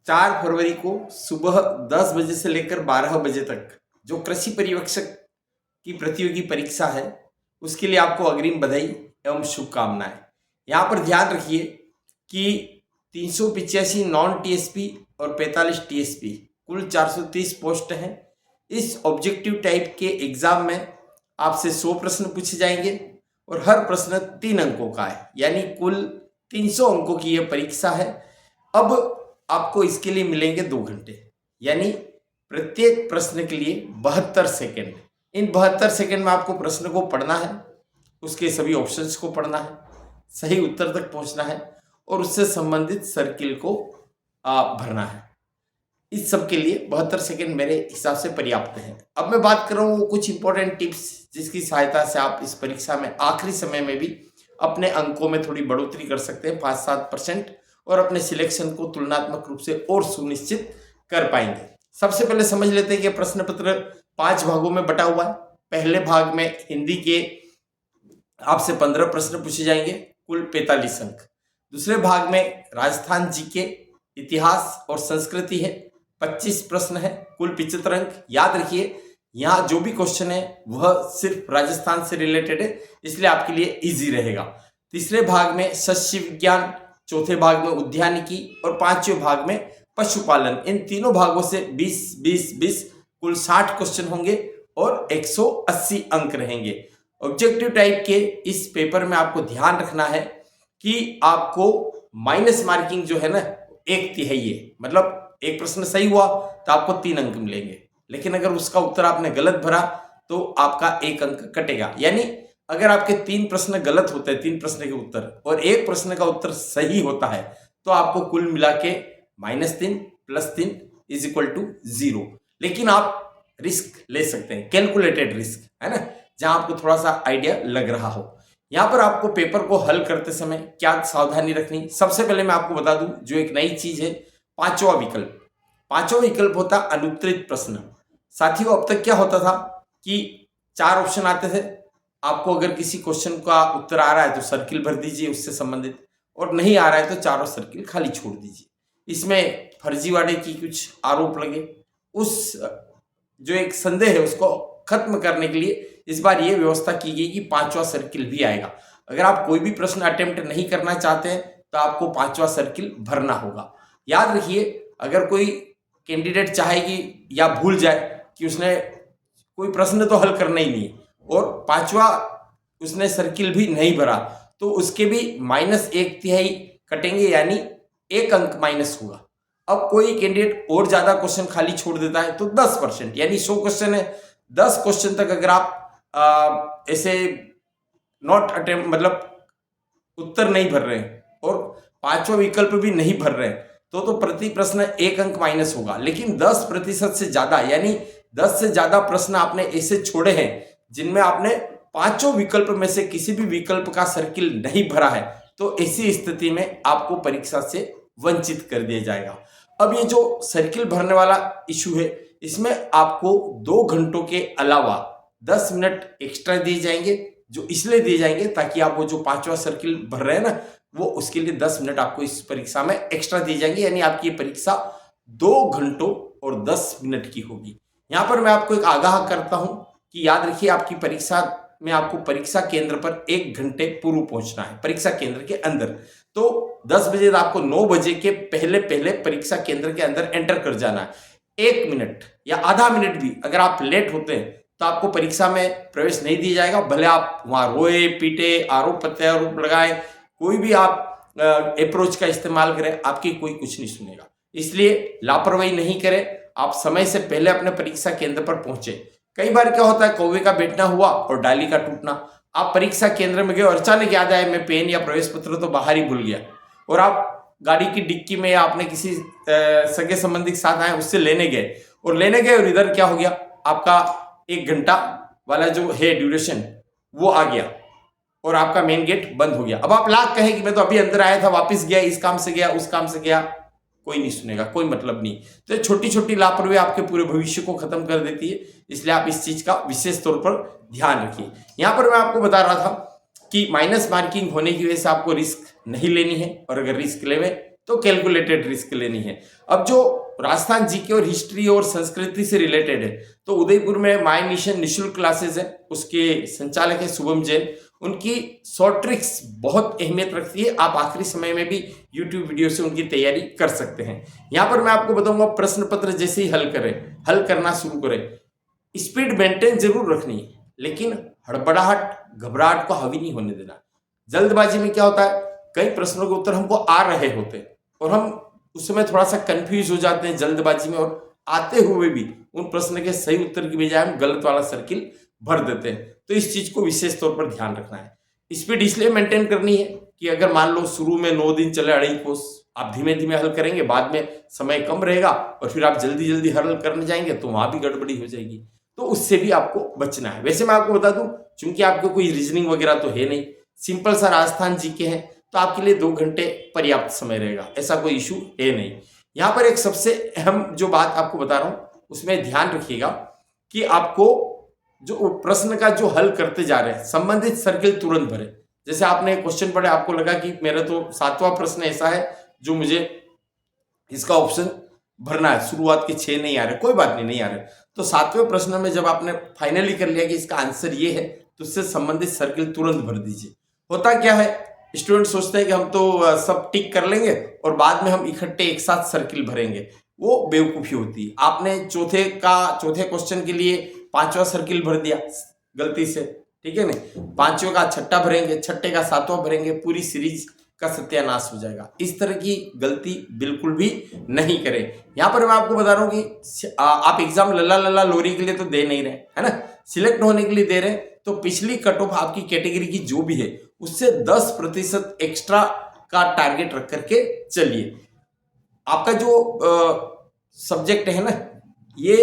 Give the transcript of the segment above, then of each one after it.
4 फरवरी को सुबह 10 बजे से लेकर 12 बजे तक जो कृषि पर्यवेक्षक की प्रतियोगी परीक्षा है उसके लिए आपको अग्रिम बधाई एवं शुभकामनाएं। यहाँ पर ध्यान रखिए कि 385 नॉन टीएसपी और 45 टीएसपी कुल 430 पोस्ट हैं। इस ऑब्जेक्टिव टाइप के एग्जाम में आपसे 100 प्रश्न पूछे जाएंगे और हर प्रश्न 3 अंकों का है, यानी कुल 300 अंकों की यह परीक्षा है। अब आपको इसके लिए मिलेंगे 2 घंटे, यानी प्रत्येक प्रश्न के लिए 72 सेकेंड। इन 72 सेकेंड में आपको प्रश्न को पढ़ना है, उसके सभी ऑप्शंस को पढ़ना है, सही उत्तर तक पहुंचना है और उससे संबंधित सर्किल को भरना है। इस सब के लिए 72 सेकेंड मेरे हिसाब से पर्याप्त है। अब मैं बात कर रहा हूँ कुछ इंपॉर्टेंट टिप्स जिसकी सहायता से आप इस परीक्षा में आखिरी समय में भी अपने अंकों में थोड़ी बढ़ोतरी कर सकते हैं 5-7% और अपने सिलेक्शन को तुलनात्मक रूप से और सुनिश्चित कर पाएंगे। सबसे पहले समझ लेते हैं कि प्रश्न पत्र 5 भागों में बटा हुआ है। पहले भाग में हिंदी के आपसे 15 प्रश्न पूछे जाएंगे, कुल 45 अंक। दूसरे भाग में राजस्थान जीके, इतिहास और संस्कृति है, 25 प्रश्न है, कुल 75 अंक। याद रखिए यहाँ जो भी क्वेश्चन है वह सिर्फ राजस्थान से रिलेटेड है, इसलिए आपके लिए इजी रहेगा। तीसरे भाग में शस्य विज्ञान, चौथे भाग में उद्यानिकी और 5वें भाग में पशुपालन। इन तीनों भागों से 20-20-20 कुल 60 क्वेश्चन होंगे और 180 अंक रहेंगे। ऑब्जेक्टिव टाइप के इस पेपर में आपको ध्यान रखना है कि आपको माइनस मार्किंग जो है ना 1/3 है, मतलब एक प्रश्न सही हुआ तो आपको 3 अंक मिलेंगे, लेकिन अगर उसका उत्तर आपने गलत भरा तो आपका 1 अंक कटेगा। यानी अगर आपके 3 प्रश्न गलत होते हैं, 3 प्रश्न के उत्तर, और 1 प्रश्न का उत्तर सही होता है तो आपको कुल मिला के -3 + 3 = 0। लेकिन आप रिस्क ले सकते हैं, कैलकुलेटेड रिस्क है ना, जहां आपको थोड़ा सा आइडिया लग रहा हो। यहां पर आपको पेपर को हल करते समय क्या सावधानी रखनी, सबसे पहले मैं आपको बता दूं जो एक नई चीज है, 5वां विकल्प। 5वां विकल्प होता अनुत्तरित प्रश्न। साथियों अब तक क्या होता था कि 4 ऑप्शन आते थे, आपको अगर किसी क्वेश्चन का उत्तर आ रहा है तो सर्किल भर दीजिए उससे संबंधित, और नहीं आ रहा है तो चारों सर्किल खाली छोड़ दीजिए। इसमें फर्जीवाड़े की कुछ आरोप लगे, उस जो एक संदेह है उसको खत्म करने के लिए इस बार ये व्यवस्था की गई कि 5वां सर्किल भी आएगा। अगर आप कोई भी प्रश्न अटेम्प्ट नहीं करना चाहते हैं तो आपको 5वां सर्किल भरना होगा। याद रखिए अगर कोई कैंडिडेट चाहेगी या भूल जाए कि उसने कोई प्रश्न तो हल करना ही नहीं और 5वां उसने सर्किल भी नहीं भरा तो उसके भी -1/3 कटेंगे, यानी 1 अंक माइनस होगा। अब कोई कैंडिडेट और ज्यादा क्वेश्चन खाली छोड़ देता है तो 10%, यानी 100 क्वेश्चन है, 10 क्वेश्चन तक अगर आप ऐसे नॉट अटेम्प्ट मतलब उत्तर नहीं भर रहे हैं और 5वां विकल्प भी नहीं भर रहे हैं तो प्रति प्रश्न 1 अंक माइनस होगा। लेकिन 10% से ज्यादा, यानी 10 से ज्यादा प्रश्न आपने ऐसे छोड़े हैं जिनमें आपने 5 विकल्प में से किसी भी विकल्प का सर्किल नहीं भरा है तो ऐसी स्थिति में आपको परीक्षा से वंचित कर दिया जाएगा। अब ये जो सर्किल भरने वाला इशू है इसमें आपको 2 घंटों के अलावा 10 मिनट एक्स्ट्रा दिए जाएंगे, जो इसलिए दिए जाएंगे ताकि आप वो जो 5वां सर्किल भर रहे हैं ना वो उसके लिए 10 मिनट आपको इस परीक्षा में एक्स्ट्रा दी जाएंगे, यानी आपकी ये परीक्षा 2 घंटों और 10 मिनट की होगी। यहां पर मैं आपको एक आगाह करता हूं कि याद रखिए आपकी परीक्षा में आपको परीक्षा केंद्र पर 1 घंटे पूर्व पहुंचना है, परीक्षा केंद्र के अंदर। तो 10 बजे आपको 9 बजे के पहले पहले परीक्षा केंद्र के अंदर एंटर कर जाना है। 1 मिनट या आधा मिनट भी अगर आप लेट होते हैं तो आपको परीक्षा में प्रवेश नहीं दिया जाएगा, भले आप वहां रोए पीटे, आरोप प्रत्यारोप लगाए, कोई भी आप अप्रोच का इस्तेमाल करें, आपकी कोई कुछ नहीं सुनेगा। इसलिए लापरवाही नहीं करें, आप समय से पहले अपने परीक्षा केंद्र पर पहुंचे। कई बार क्या होता है कौवे का बैठना हुआ और डाली का टूटना। आप परीक्षा केंद्र में गए और अचानक याद आए मैं पेन या प्रवेश पत्र तो बाहर ही भूल गया, और आप गाड़ी की डिक्की में या आपने किसी सगे संबंधी के साथ आए उससे लेने गए और इधर क्या हो गया, आपका 1 घंटा वाला जो है ड्यूरेशन वो आ गया और आपका मेन गेट बंद हो गया। अब आप लाख कहे कि मैं तो अभी अंदर आया था, वापस गया, इस काम से गया उस काम से गया, कोई नहीं सुनेगा, कोई मतलब नहीं। तो छोटी छोटी लापरवाही आपके पूरे भविष्य को खत्म कर देती है, इसलिए आप इस चीज का विशेष तौर पर ध्यान रखिए। यहां पर मैं आपको बता रहा था कि माइनस मार्किंग होने की वजह से आपको रिस्क नहीं लेनी है, और अगर रिस्क लेवे तो कैलकुलेटेड रिस्क लेनी है। अब जो राजस्थान जीके और हिस्ट्री और संस्कृति से रिलेटेड है, तो उदयपुर में माय मिशन निःशुल्क क्लासेस है, उसके संचालक है शुभम जैन। उनकी शॉर्ट ट्रिक्स बहुत अहमियत रखती है, आप आखिरी समय में भी यूट्यूब वीडियो से उनकी तैयारी कर सकते हैं। यहाँ पर मैं आपको बताऊंगा प्रश्न पत्र जैसे ही हल करना शुरू करें, स्पीड मेंटेन जरूर रखनी है, लेकिन हड़बड़ाहट घबराहट को हावी नहीं होने देना। जल्दबाजी में क्या होता है, कई प्रश्नों के उत्तर हमको आ रहे होते हैं और हम उस समय थोड़ा सा कंफ्यूज हो जाते हैं जल्दबाजी में, और आते हुए भी उन प्रश्न के सही उत्तर की बजाय हम गलत वाला सर्किल भर देते हैं। तो इस चीज को विशेष तौर पर ध्यान रखना है। स्पीड इसलिए मेंटेन करनी है कि अगर मान लो शुरू में 9 दिन चले अढ़ाई कोस, आप धीमे धीमे हल करेंगे, बाद में समय कम रहेगा और फिर आप जल्दी जल्दी हल करने जाएंगे तो वहां भी गड़बड़ी हो जाएगी, तो उससे भी आपको बचना है। वैसे मैं आपको बता दूं, चूंकि आपको कोई रीजनिंग वगैरह तो है नहीं, सिंपल सा राजस्थान जीके है, तो आपके लिए 2 घंटे पर्याप्त समय रहेगा, ऐसा कोई इशू है नहीं। यहाँ पर एक सबसे अहम जो बात आपको बता रहा हूं उसमें ध्यान रखिएगा कि आपको जो प्रश्न का जो हल करते जा रहे हैं संबंधित सर्किल तुरंत भरे। जैसे आपने क्वेश्चन पढ़े, आपको लगा कि मेरा तो 7वां प्रश्न ऐसा है जो मुझे इसका ऑप्शन भरना है, शुरुआत के 6 नहीं आ रहे, कोई बात नहीं, नहीं आ रहे, तो 7वें प्रश्न में जब आपने फाइनली कर लिया कि इसका आंसर ये है, तो उससे संबंधित सर्किल तुरंत भर दीजिए। होता क्या है, स्टूडेंट सोचते हैं कि हम तो सब टिक कर लेंगे और बाद में हम इकट्ठे एक साथ सर्किल भरेंगे, वो बेवकूफी होती है। आपने चौथे क्वेश्चन के लिए 5वां सर्किल भर दिया गलती से, ठीक है नहीं, 5वें का 6ठा भरेंगे, 6ठे का 7वां भरेंगे, पूरी सीरीज का सत्यानाश हो जाएगा। इस तरह की गलती बिल्कुल भी नहीं करें। यहां पर मैं आपको बता रहा हूं कि आप एग्जाम लल्ला लोरी के लिए तो दे नहीं रहे, है ना, सिलेक्ट होने के लिए दे रहे हैं, तो पिछली कट ऑफ आपकी कैटेगरी की जो भी है उससे 10% एक्स्ट्रा का टारगेट रख करके चलिए। आपका जो सब्जेक्ट है ना, ये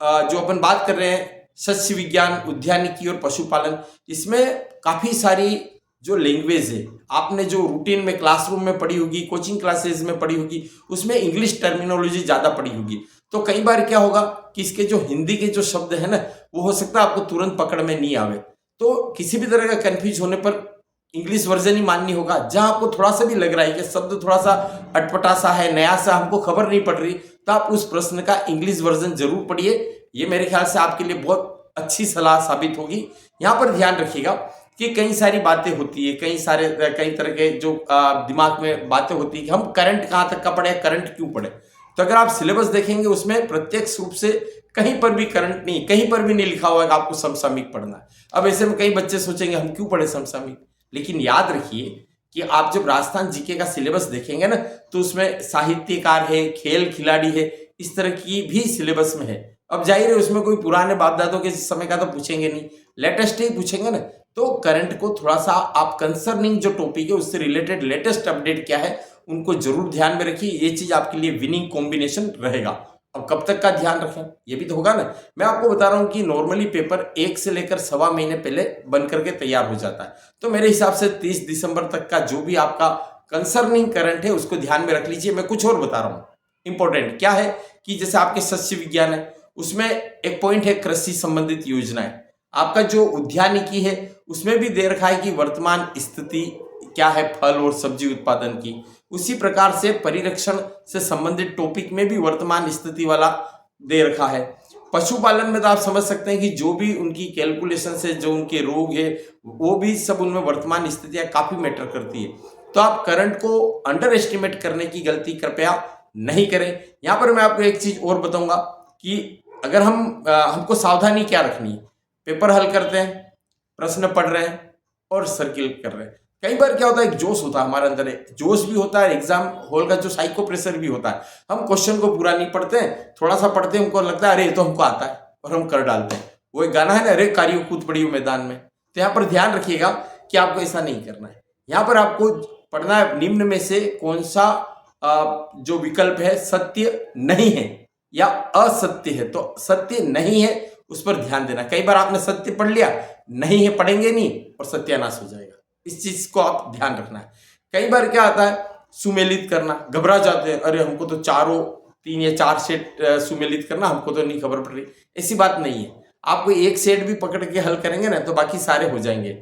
जो अपन बात कर रहे हैं सस्य विज्ञान, उद्यानिकी और पशुपालन, इसमें काफी सारी जो लैंग्वेज है आपने जो रूटीन में क्लासरूम में पढ़ी होगी, कोचिंग क्लासेस में पढ़ी होगी, उसमें इंग्लिश टर्मिनोलॉजी ज्यादा पढ़ी होगी। तो कई बार क्या होगा कि इसके जो हिंदी के जो शब्द है ना, वो हो सकता है आपको तुरंत पकड़ में नहीं आवे, तो किसी भी तरह का कंफ्यूज होने पर इंग्लिश वर्जन ही माननी होगा। जहां आपको थोड़ा सा भी लग रहा है कि शब्द थोड़ा सा अटपटा सा है, नया सा, हमको खबर नहीं पड़ रही, तो आप उस प्रश्न का इंग्लिश वर्जन जरूर पढ़िए। ये मेरे ख्याल से आपके लिए बहुत अच्छी सलाह साबित होगी। यहाँ पर ध्यान रखिएगा कि कई सारी बातें होती है, कई तरह के जो दिमाग में बातें होती है कि हम करंट कहाँ तक का पढ़े, करंट क्यों पढ़े। तो अगर आप सिलेबस देखेंगे उसमें प्रत्यक्ष रूप से कहीं पर भी करंट नहीं, कहीं पर भी नहीं लिखा हुआ है कि आपको समसामयिक पढ़ना है। अब ऐसे में कई बच्चे सोचेंगे हम क्यों पढ़े समसामयिक, लेकिन याद रखिए कि आप जब राजस्थान जीके का सिलेबस देखेंगे ना, तो उसमें साहित्यकार है, खेल खिलाड़ी है, इस तरह की भी सिलेबस में है। अब जाहिर है उसमें कोई पुराने बाप दादों के समय का तो पूछेंगे नहीं, लेटेस्ट ही पूछेंगे ना। तो करंट को थोड़ा सा आप कंसर्निंग जो टॉपिक है उससे रिलेटेड लेटेस्ट अपडेट क्या है उनको जरूर ध्यान में रखिए। ये चीज आपके लिए विनिंग कॉम्बिनेशन रहेगा। अब कब तक का ध्यान रखें ये भी तो होगा ना। मैं आपको बता रहा हूं कि नॉर्मली पेपर 1 से लेकर 1.25 महीने पहले बन करके तैयार हो जाता है। तो मेरे हिसाब से 30 दिसंबर तक का जो भी आपका कंसर्निंग करंट है उसको ध्यान में रख लीजिए। मैं कुछ और बता रहा हूँ इंपॉर्टेंट क्या है कि जैसे आपके सस्य विज्ञान है उसमें एक पॉइंट है कृषि संबंधित योजनाएं। आपका जो उद्यानिकी है उसमें भी दे रखा है कि वर्तमान स्थिति क्या है फल और सब्जी उत्पादन की। उसी प्रकार से परिरक्षण से संबंधित टॉपिक में भी वर्तमान स्थिति वाला दे रखा है। पशुपालन में तो आप समझ सकते हैं कि जो भी उनकी कैलकुलेशन से जो उनके रोग है वो भी सब उनमें वर्तमान स्थितियां काफी मैटर करती है। तो आप करंट को अंडर एस्टिमेट करने की गलती कृपया नहीं करें। यहां पर मैं आपको एक चीज और बताऊंगा कि अगर हमको सावधानी क्या रखनी है। पेपर हल करते हैं, प्रश्न पढ़ रहे हैं और सर्किल कर रहे हैं। कई बार क्या होता है एक जोश होता है हमारे अंदर, जोश भी होता है, एग्जाम हॉल का जो साइको प्रेशर भी होता है। हम क्वेश्चन को पूरा नहीं पढ़ते हैं, थोड़ा सा पढ़ते हैं, हमको लगता है अरे ये तो हमको आता है और हम कर डालते हैं। वो एक गाना है ना, अरे कारियो कूद पड़ी हो मैदान में। तो यहाँ पर ध्यान रखिएगा कि आपको ऐसा नहीं करना है। यहाँ पर आपको पढ़ना है निम्न में से कौन सा जो विकल्प है सत्य नहीं है या असत्य है। तो सत्य नहीं है उस पर ध्यान देना। कई बार आपने सत्य पढ़ लिया, नहीं है पढ़ेंगे नहीं और सत्यानाश हो जाएगा। इस चीज को आप ध्यान रखना है। कई बार क्या आता है सुमेलित करना, घबरा जाते हैं, अरे हमको तो 3 या 4 सेट सुमेलित करना, हमको तो नहीं खबर पड़ रही। ऐसी बात नहीं है, आपको एक सेट भी पकड़ के हल करेंगे ना तो बाकी सारे हो जाएंगे।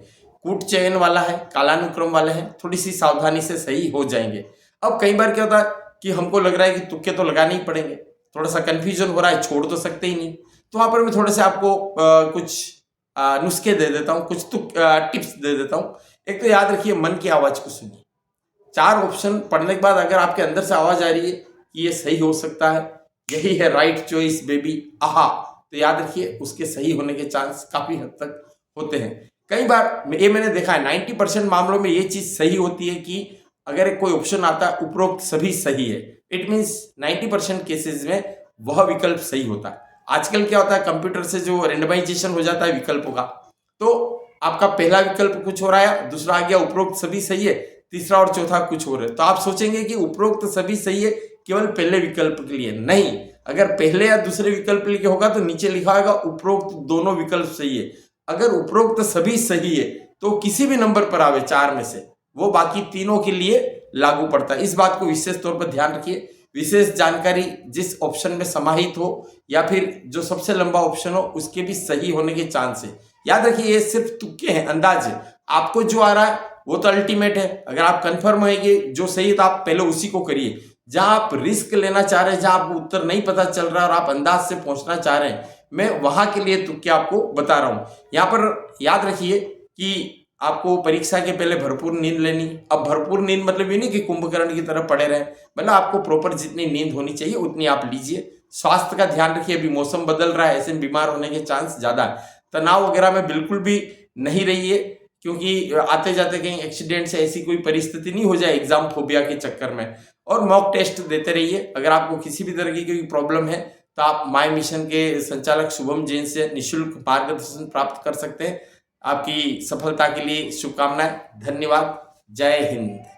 कूट चयन वाला है, कालानुक्रम वाले हैं, थोड़ी सी सावधानी से सही हो जाएंगे। अब कई बार क्या होता है कि हमको लग रहा है कि तुक्के तो लगाने ही पड़ेंगे, थोड़ा सा कंफ्यूजन हो रहा है, छोड़ तो सकते ही नहीं। तो वहां पर मैं थोड़े से आपको कुछ नुस्खे दे देता हूँ, कुछ टिप्स दे देता हूँ। एक तो याद रखिए, मन की आवाज को सुनिए। 4 ऑप्शन पढ़ने के बाद अगर आपके अंदर से आवाज आ रही है कि ये सही हो सकता है, यही है राइट चॉइस बेबी, आहा, तो याद रखिए उसके सही होने के चांस काफी हद तक होते हैं। कई बार ये मैंने देखा है 90% मामलों में ये चीज सही होती है कि अगर कोई ऑप्शन आता है उपरोक्त सभी सही है, इट मीन्स 90% केसेस में वह विकल्प सही होता है। आजकल क्या होता है, कंप्यूटर से जो रेंडमाइजेशन हो जाता है विकल्पों का, तो आपका पहला विकल्प कुछ हो रहा है, दूसरा आ गया उपरोक्त सभी सही है, तीसरा और चौथा कुछ और है। तो आप सोचेंगे कि उपरोक्त सभी सही है केवल पहले विकल्प के लिए, नहीं, अगर पहले या दूसरे विकल्प के लिए होगा तो नीचे लिखा होगा उपरोक्त दोनों विकल्प सही है। अगर उपरोक्त सभी सही है तो किसी भी नंबर पर आवे 4 में से, वो बाकी तीनों के लिए लागू पड़ता है। इस बात को विशेष तौर पर ध्यान रखिए। विशेष जानकारी जिस ऑप्शन में समाहित हो या फिर जो सबसे लंबा ऑप्शन हो उसके भी सही होने के चांस है। याद रखिए ये सिर्फ तुक्के हैं, अंदाज है। आपको जो आ रहा है वो तो अल्टीमेट है। अगर आप कंफर्म है कि जो सही है तो आप पहले उसी को करिए। जहां आप रिस्क लेना चाह रहे हैं, जहां आपको उत्तर नहीं पता चल रहा और आप अंदाज से पहुंचना चाह रहे हैं, मैं वहां के लिए तुक्के आपको बता रहा हूं। यहां पर याद रखिए कि आपको परीक्षा के पहले भरपूर नींद लेनी। अब भरपूर नींद मतलब ये नहीं कि कुंभकर्ण की तरह पड़े रहे, मतलब आपको प्रॉपर जितनी नींद होनी चाहिए उतनी आप लीजिए। स्वास्थ्य का ध्यान रखिए, अभी मौसम बदल रहा है, ऐसे में बीमार होने के चांस ज्यादा है। तनाव वगैरह में बिल्कुल भी नहीं रहिए, क्योंकि आते जाते कहीं एक्सीडेंट से ऐसी कोई परिस्थिति नहीं हो जाए एग्जाम फोबिया के चक्कर में। और मॉक टेस्ट देते रहिए। अगर आपको किसी भी तरह की कोई प्रॉब्लम है तो आप माय मिशन के संचालक शुभम जैन से निःशुल्क मार्गदर्शन प्राप्त कर सकते हैं। आपकी सफलता के लिए शुभकामनाएं। धन्यवाद। जय हिंद।